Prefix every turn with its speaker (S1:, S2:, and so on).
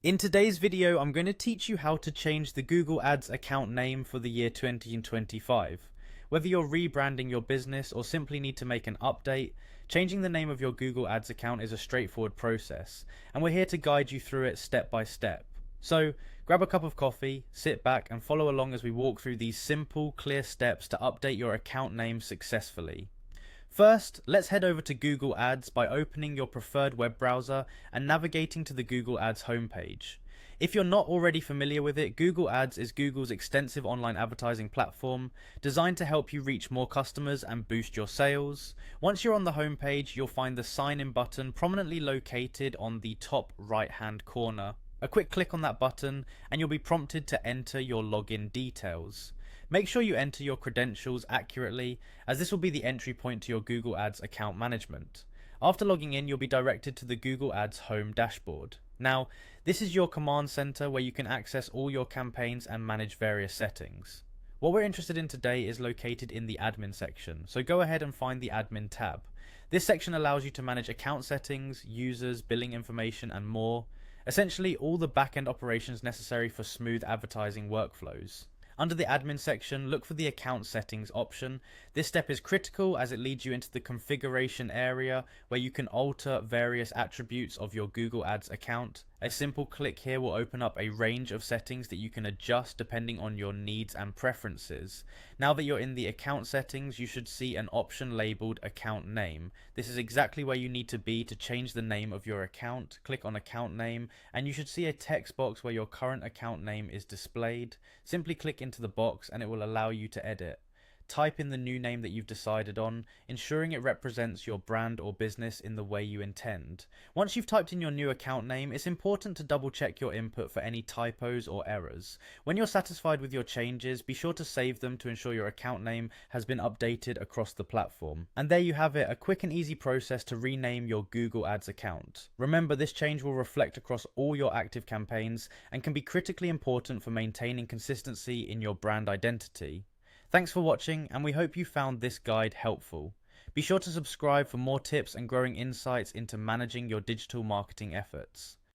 S1: In today's video, I'm going to teach you how to change the Google Ads account name for the year 2025. Whether you're rebranding your business or simply need to make an update, changing the name of your Google Ads account is a straightforward process, and we're here to guide you through it step by step. So, grab a cup of coffee, sit back, and follow along as we walk through these simple, clear steps to update your account name successfully. First, let's head over to Google Ads by opening your preferred web browser and navigating to the Google Ads homepage. If you're not already familiar with it, Google Ads is Google's extensive online advertising platform designed to help you reach more customers and boost your sales. Once you're on the homepage, you'll find the sign in button prominently located on the top right hand corner. A quick click on that button and you'll be prompted to enter your login details. Make sure you enter your credentials accurately, as this will be the entry point to your Google Ads account management. After logging in, you'll be directed to the Google Ads home dashboard. Now, this is your command center where you can access all your campaigns and manage various settings. What we're interested in today is located in the admin section, so go ahead and find the admin tab. This section allows you to manage account settings, users, billing information, and more. Essentially, all the back-end operations necessary for smooth advertising workflows. Under the admin section, look for the account settings option. This step is critical as it leads you into the configuration area where you can alter various attributes of your Google Ads account. A simple click here will open up a range of settings that you can adjust depending on your needs and preferences. Now that you're in the account settings, you should see an option labeled account name. This is exactly where you need to be to change the name of your account. Click on account name and you should see a text box where your current account name is displayed. Simply click into the box and it will allow you to edit. Type in the new name that you've decided on, ensuring it represents your brand or business in the way you intend. Once you've typed in your new account name, it's important to double check your input for any typos or errors. When you're satisfied with your changes, be sure to save them to ensure your account name has been updated across the platform. And there you have it, a quick and easy process to rename your Google Ads account. Remember, this change will reflect across all your active campaigns and can be critically important for maintaining consistency in your brand identity. Thanks for watching, and we hope you found this guide helpful. Be sure to subscribe for more tips and growing insights into managing your digital marketing efforts.